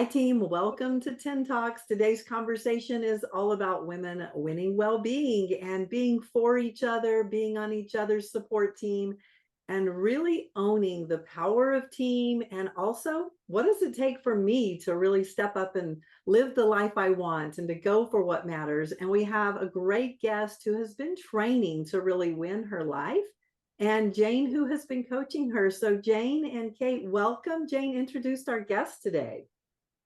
Hi, team. Welcome to 10 Talks. Today's conversation is all about women winning well-being and being for each other, being on each other's support team, and really owning the power of team. And also, what does it take for me to really step up and live the life I want and to go for what matters? And we have a great guest who has been training to really win her life, and Jane, who has been coaching her. So, Jane and Kate, welcome. Jane introduced our guest today.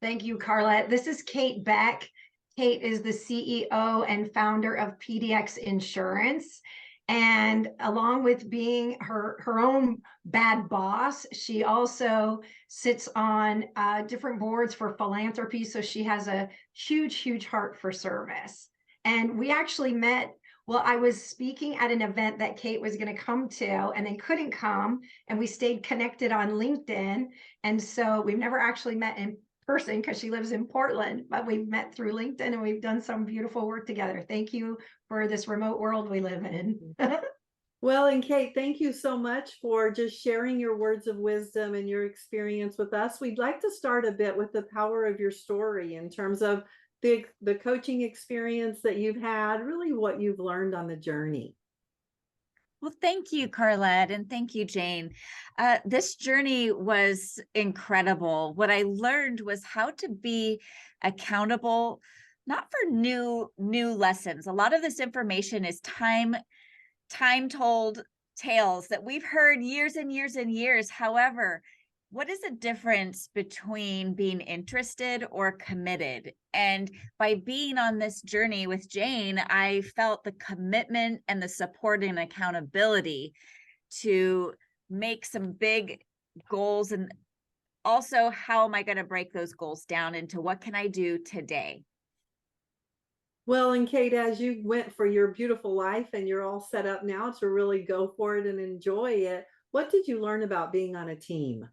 Thank you, Carlette. This is Kate Beck. Kate is the CEO and founder of PDX Insurance. And along with being her own bad boss, she also sits on different boards for philanthropy. So she has a huge, huge heart for service. And we actually met. Well, I was speaking at an event that Kate was going to come to and then couldn't come. And we stayed connected on LinkedIn. And so we've never actually met in person because she lives in Portland, but we've met through LinkedIn and we've done some beautiful work together. Thank you for this remote world we live in. Well, and Kate, thank you so much for just sharing your words of wisdom and your experience with us. We'd like to start a bit with the power of your story in terms of the coaching experience that you've had, really what you've learned on the journey. Well, thank you, Carlette, and thank you, Jane. This journey was incredible. What I learned was how to be accountable, not for new lessons. A lot of this information is time told tales that we've heard years and years and years. However, what is the difference between being interested or committed? And by being on this journey with Jane, I felt the commitment and the support and accountability to make some big goals. And also, how am I going to break those goals down into what can I do today? Well, and Kate, as you went for your beautiful life and you're all set up now to really go for it and enjoy it, what did you learn about being on a team?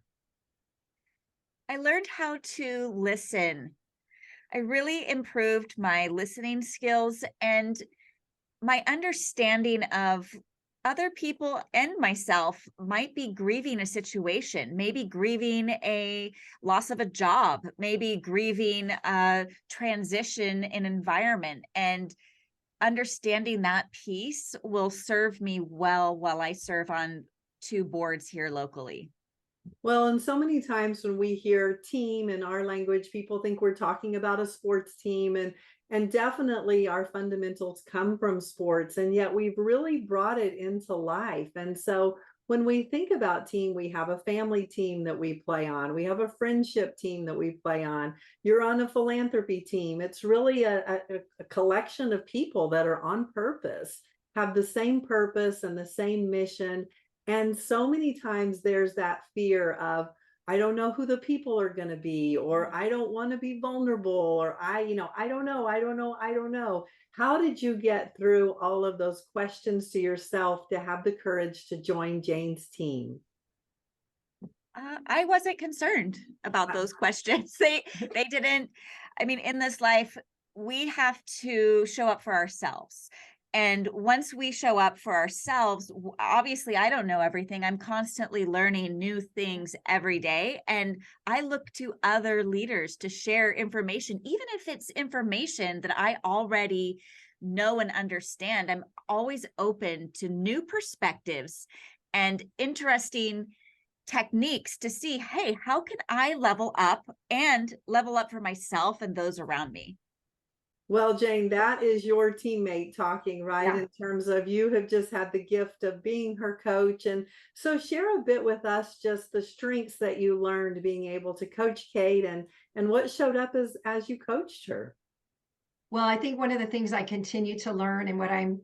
I learned how to listen. I really improved my listening skills and my understanding of other people and myself might be grieving a situation, maybe grieving a loss of a job, maybe grieving a transition in environment. And understanding that piece will serve me well while I serve on 2 boards here locally. Well, and so many times when we hear team in our language, people think we're talking about a sports team, and definitely our fundamentals come from sports, and yet we've really brought it into life. And so when we think about team, we have a family team that we play on, we have a friendship team that we play on. You're on a philanthropy team. It's really a collection of people that are on purpose, have the same purpose and the same mission. And so many times there's that fear of, I don't know who the people are going to be, or I don't want to be vulnerable, or I don't know. How did you get through all of those questions to yourself to have the courage to join Jane's team? I wasn't concerned about those questions. They didn't. I mean, in this life, we have to show up for ourselves. And once we show up for ourselves, obviously, I don't know everything. I'm constantly learning new things every day. And I look to other leaders to share information, even if it's information that I already know and understand. I'm always open to new perspectives and interesting techniques to see, hey, how can I level up for myself and those around me? Well, Jane, that is your teammate talking, right? Yeah. In terms of you have just had the gift of being her coach. And so share a bit with us just the strengths that you learned being able to coach Kate, and what showed up as you coached her. Well, I think one of the things I continue to learn and what I'm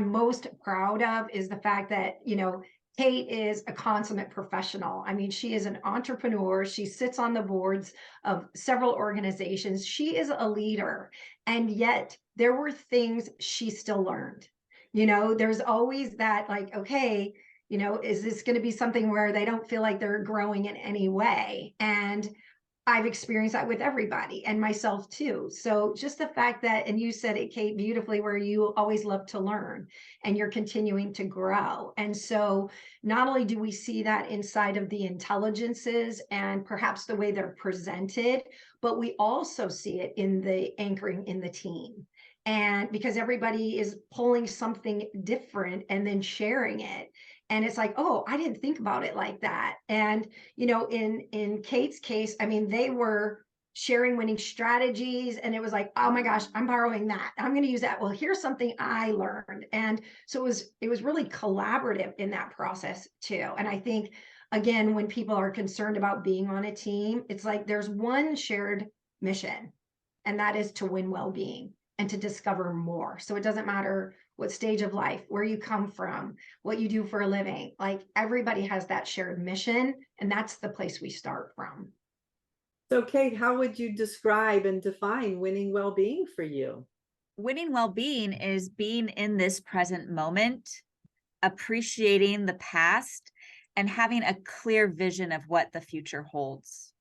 most proud of is the fact that, Kate is a consummate professional. I mean, she is an entrepreneur. She sits on the boards of several organizations. She is a leader. And yet there were things she still learned. There's always that like, okay, is this going to be something where they don't feel like they're growing in any way? And I've experienced that with everybody and myself too. So just the fact that, and you said it, Kate, beautifully, where you always love to learn and you're continuing to grow. And so not only do we see that inside of the intelligences and perhaps the way they're presented, but we also see it in the anchoring in the team. And because everybody is pulling something different and then sharing it. And it's like, oh, I didn't think about it like that. And in Kate's case, I mean, they were sharing winning strategies, and it was like, oh my gosh, I'm borrowing that, I'm going to use that. Well, here's something I learned. And so it was really collaborative in that process too. And I think, again, when people are concerned about being on a team, it's like there's one shared mission, and that is to win well-being and to discover more. So it doesn't matter what stage of life, where you come from, what you do for a living, like everybody has that shared mission, and that's the place we start from. So, Kate, how would you describe and define winning well-being for you? Winning well-being is being in this present moment, appreciating the past, and having a clear vision of what the future holds.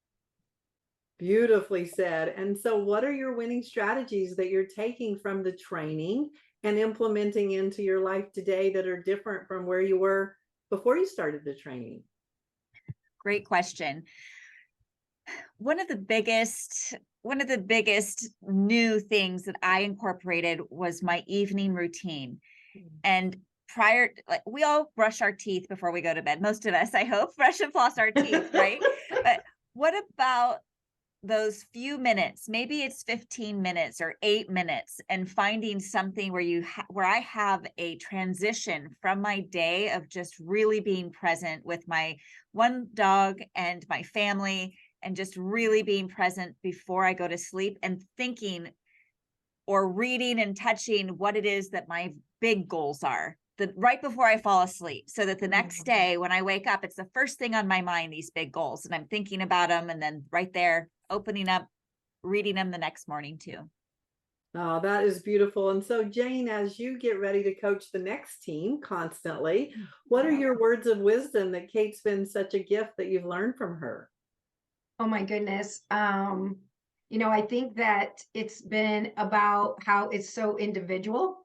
Beautifully said. And so what are your winning strategies that you're taking from the training and implementing into your life today that are different from where you were before you started the training? Great question. One of the biggest new things that I incorporated was my evening routine. And we all brush our teeth before we go to bed. Most of us, I hope, brush and floss our teeth, right? But what about those few minutes? Maybe it's 15 minutes or 8 minutes, and finding something where I have a transition from my day of just really being present with my one dog and my family, and just really being present before I go to sleep, and thinking or reading and touching what it is that my big goals are right before I fall asleep, so that the next day when I wake up, it's the first thing on my mind, these big goals, and I'm thinking about them, and then right there, opening up, reading them the next morning too. Oh, that is beautiful. And so, Jane, as you get ready to coach the next team constantly, what are your words of wisdom that Kate's been such a gift that you've learned from her? Oh my goodness. I think that it's been about how it's so individual,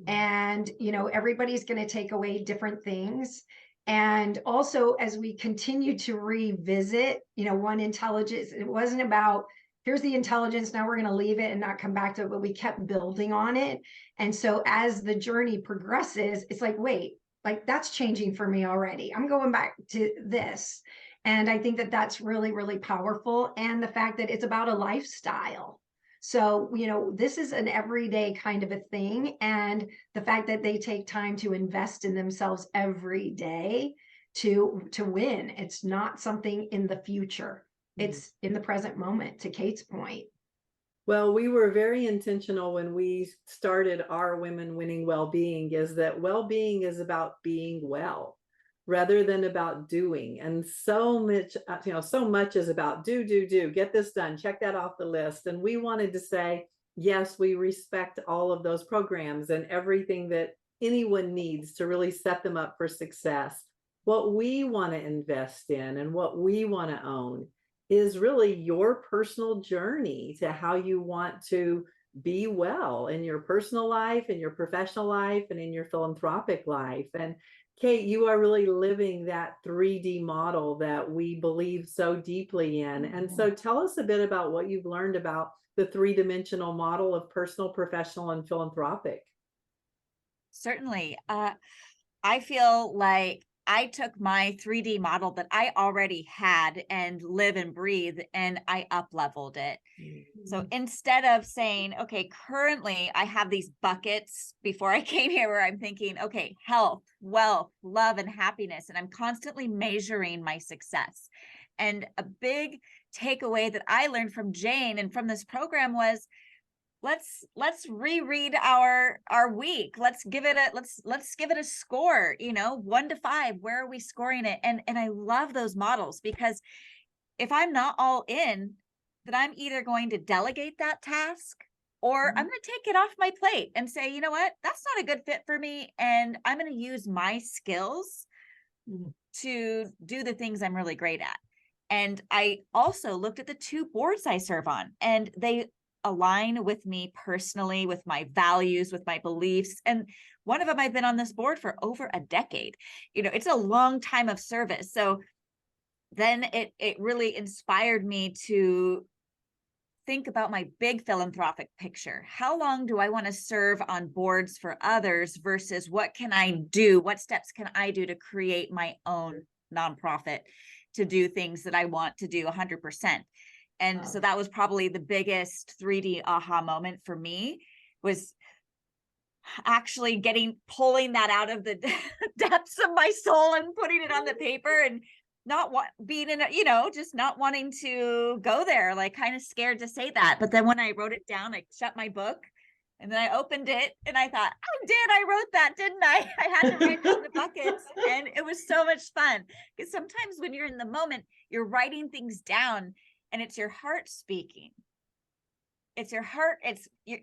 and, everybody's going to take away different things. And also, as we continue to revisit, one intelligence, it wasn't about, here's the intelligence, now we're going to leave it and not come back to it, but we kept building on it. And so as the journey progresses, it's like, wait, like that's changing for me already. I'm going back to this. And I think that that's really, really powerful. And the fact that it's about a lifestyle. So, this is an everyday kind of a thing. And the fact that they take time to invest in themselves every day to win. It's not something in the future. It's in the present moment, to Kate's point. Well, we were very intentional when we started our Women Winning Wellbeing, is that well-being is about being well rather than about doing. And so much is about do, get this done, check that off the list. And we wanted to say, yes, we respect all of those programs and everything that anyone needs to really set them up for success. What we want to invest in and what we want to own is really your personal journey to how you want to be well in your personal life, in your professional life, and in your philanthropic life. And Kate, you are really living that 3D model that we believe so deeply in. And so tell us a bit about what you've learned about the 3-dimensional model of personal, professional, and philanthropic. Certainly. I feel like I took my 3D model that I already had and live and breathe, and I up-leveled it. So instead of saying, okay, currently I have these buckets before I came here where I'm thinking, okay, health, wealth, love, and happiness, and I'm constantly measuring my success. And a big takeaway that I learned from Jane and from this program was, let's reread our week. Let's give it a score, 1 to 5. Where are we scoring it? And I love those models, because if I'm not all in, then I'm either going to delegate that task, or I'm going to take it off my plate and say, you know what, that's not a good fit for me. And I'm going to use my skills to do the things I'm really great at. And I also looked at the 2 boards I serve on, and they align with me personally, with my values, with my beliefs. And one of them, I've been on this board for over a decade. It's a long time of service. So then it really inspired me to think about my big philanthropic picture. How long do I want to serve on boards for others versus what can I do? What steps can I do to create my own nonprofit to do things that I want to do 100%? And so that was probably the biggest 3D aha moment for me, was actually pulling that out of the depths of my soul and putting it on the paper, and not being in just not wanting to go there, like kind of scared to say that. But then when I wrote it down, I shut my book and then I opened it and I thought, I wrote that, didn't I? I had to write down the buckets, and it was so much fun, because sometimes when you're in the moment, you're writing things down and it's your heart speaking. It's your heart.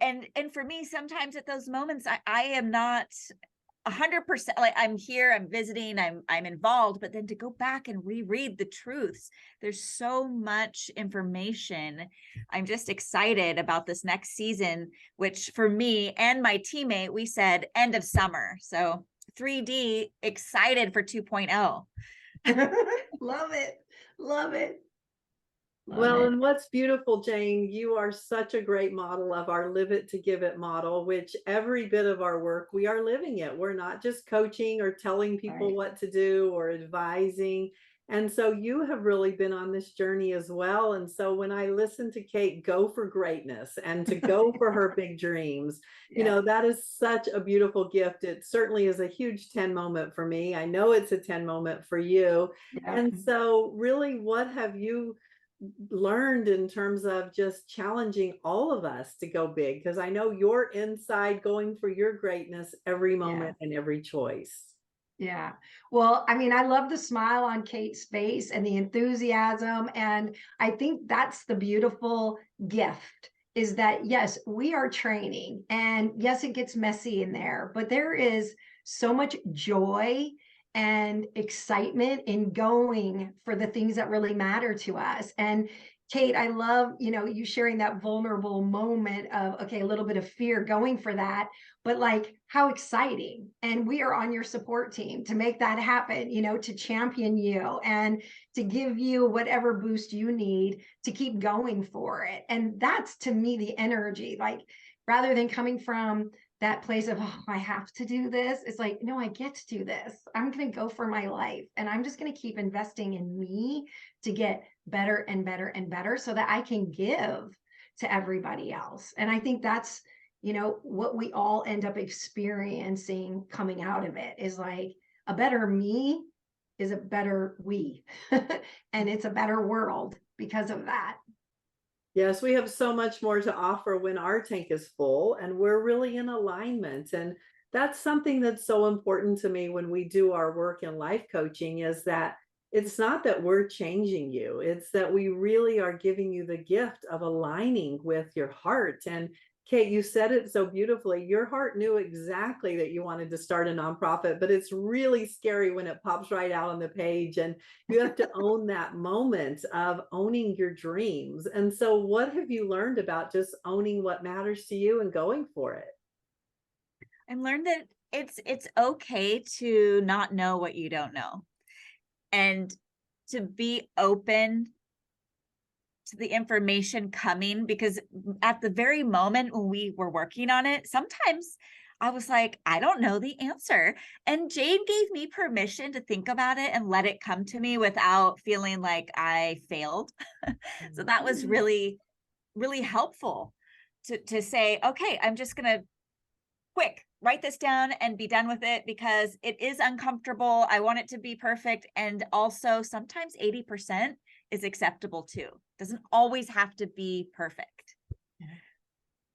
And for me, sometimes at those moments, I am not 100%, like I'm here, I'm visiting, I'm involved, but then to go back and reread the truths, there's so much information. I'm just excited about this next season, which for me and my teammate, we said end of summer. So 3D, excited for 2.0. Love it. Love it. Well, and what's beautiful, Jane, you are such a great model of our live it to give it model, which every bit of our work, we are living it. We're not just coaching or telling people what to do or advising. And so you have really been on this journey as well. And so when I listen to Kate go for greatness and to go for her big dreams, that is such a beautiful gift. It certainly is a huge 10 moment for me. I know it's a 10 moment for you. And so really, what have you learned in terms of just challenging all of us to go big? Because I know you're inside going for your greatness every moment and every choice. Yeah. Well, I mean, I love the smile on Kate's face and the enthusiasm. And I think that's the beautiful gift, is that, yes, we are training, and yes, it gets messy in there, but there is so much joy and excitement in going for the things that really matter to us. And Kate, I love, you sharing that vulnerable moment of, okay, a little bit of fear going for that, but like, how exciting. And we are on your support team to make that happen, to champion you and to give you whatever boost you need to keep going for it. And that's, to me, the energy, like, rather than coming from that place of, oh, I have to do this. It's like, no, I get to do this. I'm going to go for my life, and I'm just going to keep investing in me to get better and better and better so that I can give to everybody else. And I think that's, what we all end up experiencing coming out of it, is like, a better me is a better we, and it's a better world because of that. Yes, we have so much more to offer when our tank is full and we're really in alignment. And that's something that's so important to me when we do our work in life coaching, is that it's not that we're changing you. It's that we really are giving you the gift of aligning with your heart. And Kate, you said it so beautifully. Your heart knew exactly that you wanted to start a nonprofit, but it's really scary when it pops right out on the page, and you have to own that moment of owning your dreams. And so what have you learned about just owning what matters to you and going for it? I learned that it's okay to not know what you don't know, and to be open to the information coming, because at the very moment when we were working on it, sometimes I was like, I don't know the answer. And Jane gave me permission to think about it and let it come to me without feeling like I failed. So that was really, really helpful to say, okay, I'm just going to write this down and be done with it, because it is uncomfortable. I want it to be perfect. And also sometimes 80% is acceptable too. Doesn't always have to be perfect.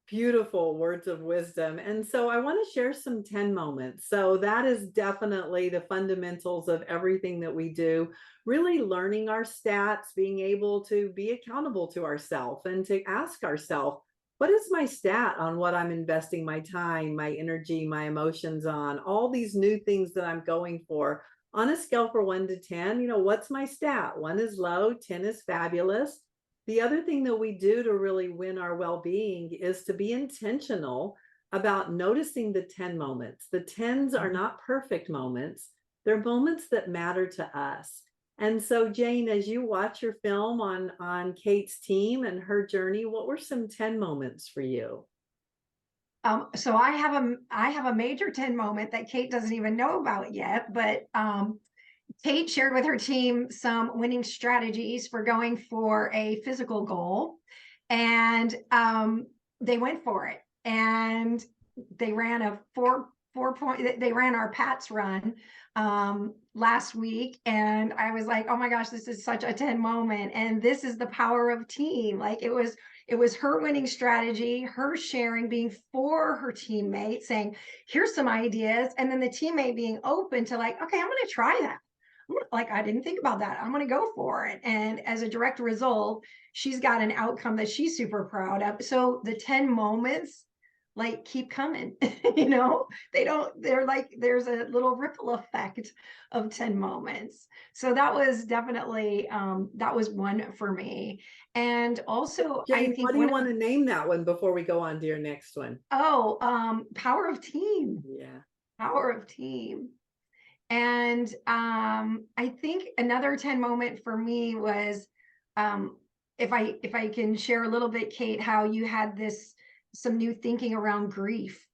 Beautiful words of wisdom. And so I want to share some 10 moments. So that is definitely the fundamentals of everything that we do, really learning our stats, being able to be accountable to ourselves and to ask ourselves, what is my stat on what I'm investing my time, my energy, my emotions on, all these new things that I'm going for on a scale for 1 to 10, what's my stat? 1 is low, 10 is fabulous. The other thing that we do to really win our well-being is to be intentional about noticing the 10 moments. The 10s are not perfect moments. They're moments that matter to us. And so, Jane, as you watch your film on Kate's team and her journey, what were some 10 moments for you? So I have a major 10 moment that Kate doesn't even know about yet, but Kate shared with her team some winning strategies for going for a physical goal, and they went for it, and they ran a they ran our Pats run last week, and I was like, oh my gosh, this is such a 10 moment, and this is the power of team. Like it was her winning strategy, her sharing, being for her teammate, saying, here's some ideas, and then the teammate being open to like, okay, I'm going to try that. Like, I didn't think about that. I'm going to go for it. And as a direct result, she's got an outcome that she's super proud of. So the 10 moments like keep coming, they're like, there's a little ripple effect of 10 moments. So that was definitely, that was one for me. And also, Jane, I think what do you want to name that one before we go on to your next one? Power of team. Yeah. Power of team. And I think another 10 moment for me was, if I can share a little bit, Kate, how you had some new thinking around grief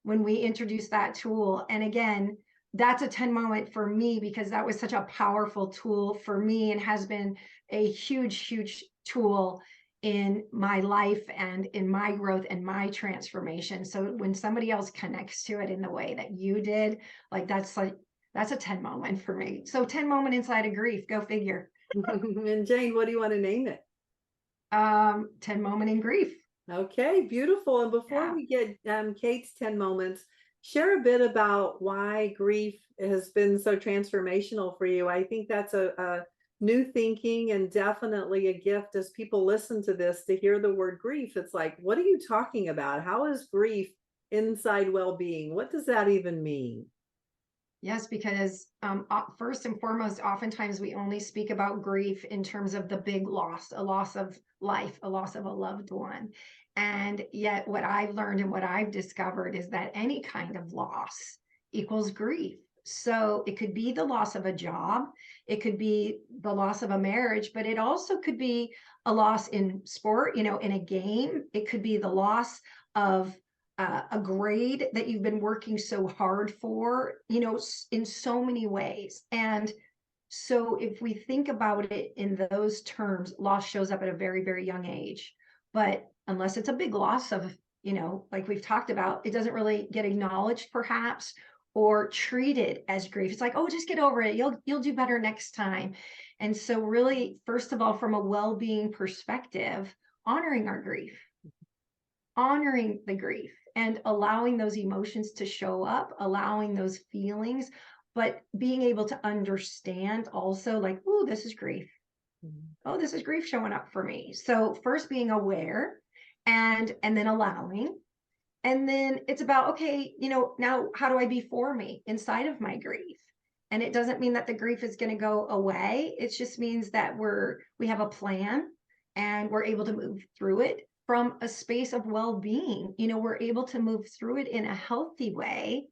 when we introduced that tool. And again, that's a 10 moment for me because that was such a powerful tool for me and has been a huge tool in my life and in my growth and my transformation. So when somebody else connects to it in the way that you did, that's a 10 moment for me. So 10 moment inside of grief, go figure. And Jane, what do you want to name it? 10 moment in grief. Okay, beautiful. And before we get Kate's 10 moments, share a bit about why grief has been so transformational for you. I think that's a new thinking and definitely a gift as people listen to this to hear the word grief. It's like, what are you talking about? How is grief inside well-being? What does that even mean? Yes, because first and foremost, oftentimes we only speak about grief in terms of the big loss, a loss of life, a loss of a loved one. And yet what I've learned and what I've discovered is that any kind of loss equals grief. So it could be the loss of a job, it could be the loss of a marriage, but it also could be a loss in sport, in a game. It could be the loss of a grade that you've been working so hard for, in so many ways. And so if we think about it in those terms, loss shows up at a very, very young age. But unless it's a big loss of, like we've talked about, it doesn't really get acknowledged perhaps or treated as grief. It's like, oh, just get over it. You'll do better next time. And so really, first of all, from a well-being perspective, honoring our grief, honoring the grief and allowing those emotions to show up, allowing those feelings, but being able to understand also like, oh, this is grief. Oh, this is grief showing up for me. So first being aware and then allowing. And then it's about, okay, now how do I be for me inside of my grief? And it doesn't mean that the grief is going to go away. It just means that we have a plan and we're able to move through it from a space of well-being. We're able to move through it in a healthy way.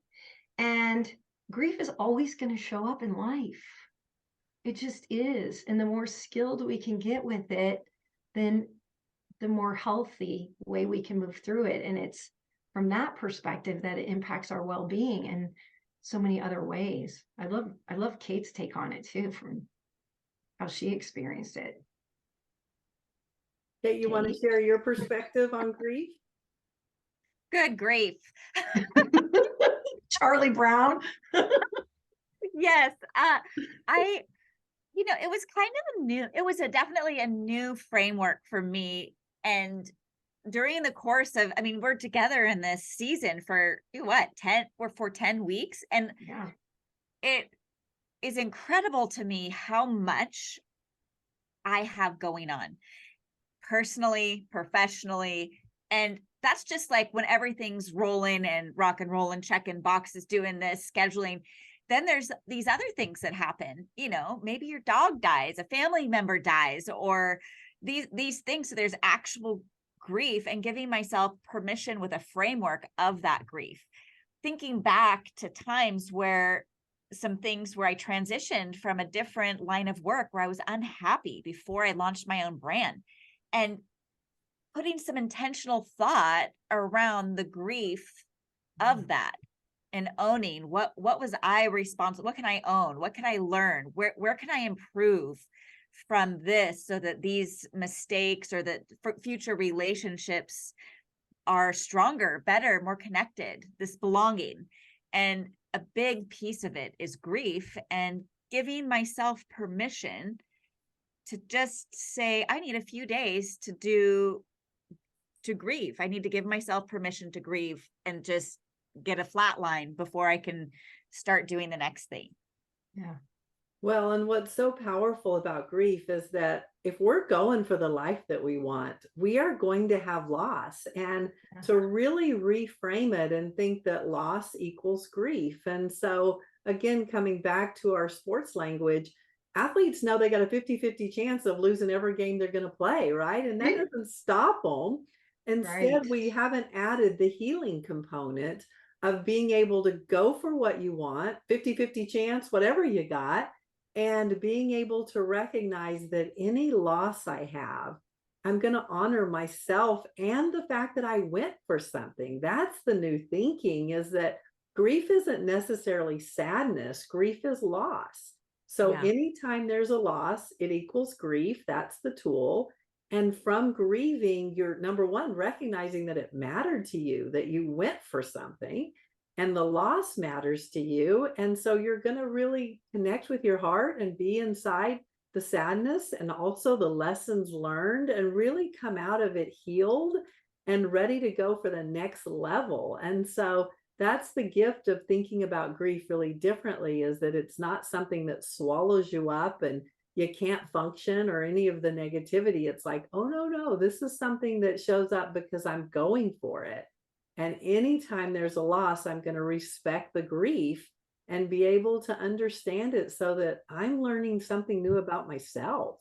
And grief is always going to show up in life. It just is. And the more skilled we can get with it, then the more healthy way we can move through it. And it's from that perspective that it impacts our well-being in so many other ways. I love Kate's take on it too, from how she experienced it. Kate, you want to share your perspective on grief? Good grief. Charlie Brown. Yes. It was kind of definitely a new framework for me. And during the course of, we're together in this season for 10 weeks. And yeah, it is incredible to me how much I have going on personally, professionally. And that's just like when everything's rolling and rock and rolling, checking boxes, doing this, scheduling. then there's these other things that happen, maybe your dog dies, a family member dies, or these things. So there's actual grief, and giving myself permission with a framework of that grief. Thinking back to times where some things where I transitioned from a different line of work where I was unhappy before I launched my own brand, and putting some intentional thought around the grief of that, and owning what was I responsible, what can I own, what can I learn, where can I improve from this, so that these mistakes or that future relationships are stronger, better, more connected, this belonging. And a big piece of it is grief, and giving myself permission to just say, I need a few days to grieve. I need to give myself permission to grieve and just get a flat line before I can start doing the next thing. Yeah. Well, and what's so powerful about grief is that if we're going for the life that we want, we are going to have loss. And to really reframe it and think that loss equals grief. And so, again, coming back to our sports language, athletes know they got a 50-50 chance of losing every game they're going to play, right? And that doesn't stop them. Instead, we haven't added the healing component of being able to go for what you want, 50-50 chance, whatever you got, and being able to recognize that any loss I have, I'm going to honor myself and the fact that I went for something. That's the new thinking, is that grief isn't necessarily sadness. Grief is loss. So anytime there's a loss, it equals grief. That's the tool. And from grieving, you're, number one, recognizing that it mattered to you, that you went for something, and the loss matters to you. And so you're going to really connect with your heart and be inside the sadness and also the lessons learned, and really come out of it healed and ready to go for the next level. And so that's the gift of thinking about grief really differently, is that it's not something that swallows you up and you can't function or any of the negativity. It's like, oh, no, this is something that shows up because I'm going for it. And anytime there's a loss, I'm going to respect the grief and be able to understand it, so that I'm learning something new about myself.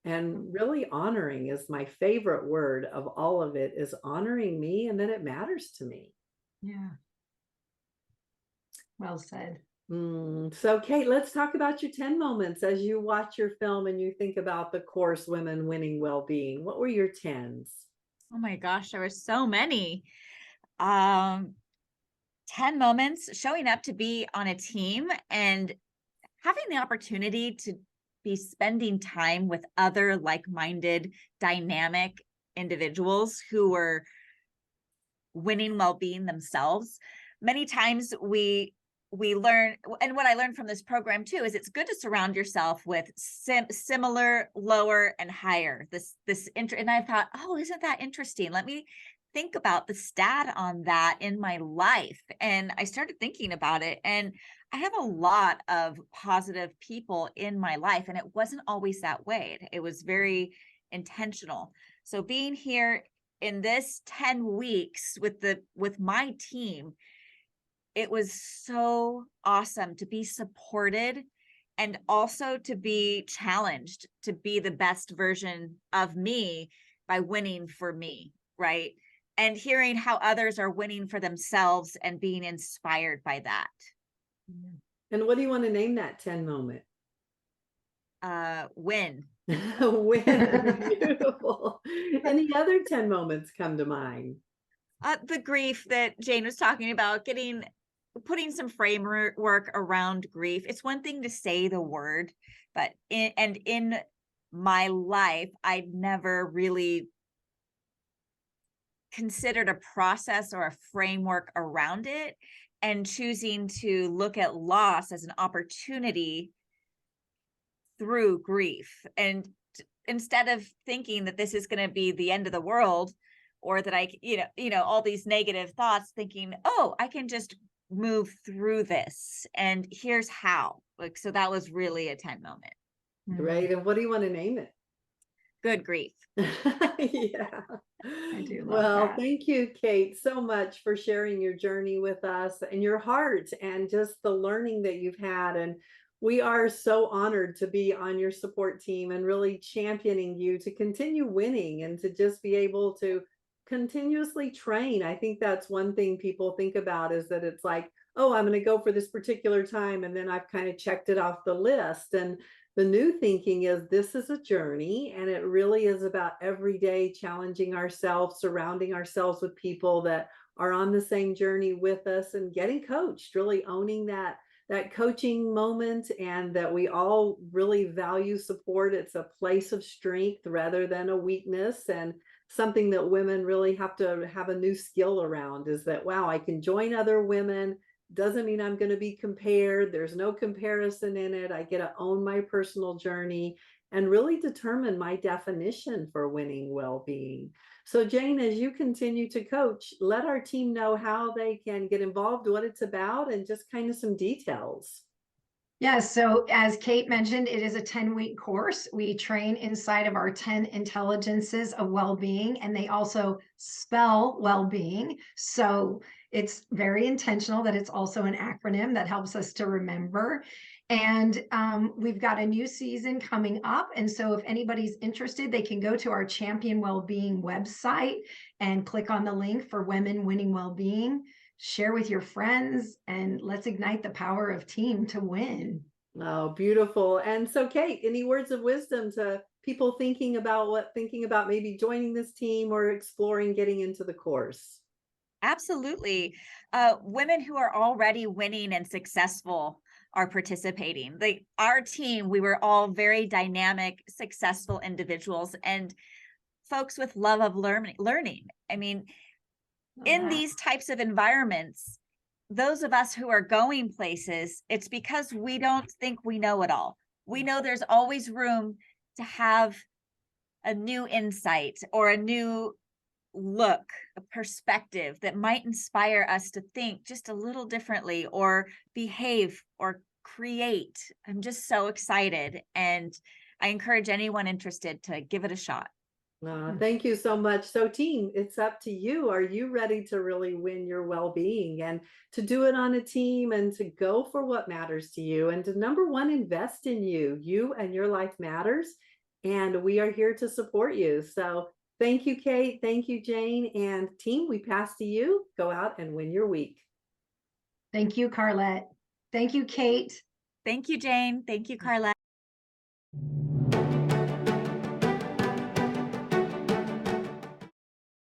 And really honoring is my favorite word of all of it, is honoring me and that it matters to me. Yeah. Well said. So Kate, let's talk about your 10 moments as you watch your film and you think about the course Women Winning Wellbeing. What were your 10s? Oh my gosh, there were so many. 10 moments: showing up to be on a team and having the opportunity to be spending time with other like-minded, dynamic individuals who were winning well-being themselves. Many times we learn, and what I learned from this program too, is it's good to surround yourself with similar, lower, and higher. And I thought, oh, isn't that interesting? Let me think about the stat on that in my life. And I started thinking about it, and I have a lot of positive people in my life, and it wasn't always that way. It was very intentional. So being here in this 10 weeks with my team, it was so awesome to be supported, and also to be challenged to be the best version of me by winning for me, right? And hearing how others are winning for themselves and being inspired by that. And what do you want to name that 10 moment? Win. Win. Beautiful. Any other 10 moments come to mind? The grief that Jane was talking about, putting some framework around grief. It's one thing to say the word, but in my life, I'd never really considered a process or a framework around it, and choosing to look at loss as an opportunity through grief. And instead of thinking that this is going to be the end of the world, or that I, all these negative thoughts, thinking, oh, I can just move through this, and here's how. So that was really a 10 moment. Right. And what do you want to name it? Good grief. Yeah. I do love Well, that. thank you, Yeah. I do love Well, that. thank you, Kate, so much for sharing your journey with us and your heart and just the learning that you've had. And we are so honored to be on your support team and really championing you to continue winning and to just be able to continuously train. I think that's one thing people think about is that it's like, oh, I'm going to go for this particular time and then I've kind of checked it off the list. And the new thinking is this is a journey, and it really is about every day challenging ourselves, surrounding ourselves with people that are on the same journey with us and getting coached, really owning that coaching moment, and that we all really value support. It's a place of strength rather than a weakness, and something that women really have to have a new skill around is that, wow, I can join other women. Doesn't mean I'm going to be compared. There's no comparison in it. I get to own my personal journey and really determine my definition for winning well-being. So Jane, as you continue to coach, let our team know how they can get involved, what it's about, and just kind of some details. Yes, so as Kate mentioned, it is a 10-week course. We train inside of our 10 intelligences of well-being, and they also spell well-being. So it's very intentional that it's also an acronym that helps us to remember. And we've got a new season coming up. And so if anybody's interested, they can go to our Champion Wellbeing website and click on the link for Women Winning Wellbeing. Share with your friends, and let's ignite the power of team to win. Oh, beautiful. And so Kate, any words of wisdom to people thinking about maybe joining this team or exploring getting into the course? Absolutely. Women who are already winning and successful are participating. Our team, we were all very dynamic, successful individuals and folks with love of learning. I mean, in these types of environments, those of us who are going places, it's because we don't think we know it all. We know there's always room to have a new insight or a new look, a perspective that might inspire us to think just a little differently or behave or create. I'm just so excited, and I encourage anyone interested to give it a shot. Thank you so much. So team, it's up to you. Are you ready to really win your well-being and to do it on a team and to go for what matters to you and to number one, invest in you? You and your life matters, and we are here to support you. So thank you, Kate. Thank you, Jane. And team, we pass to you. Go out and win your week. Thank you, Carlette. Thank you, Kate. Thank you, Jane. Thank you, Carlette.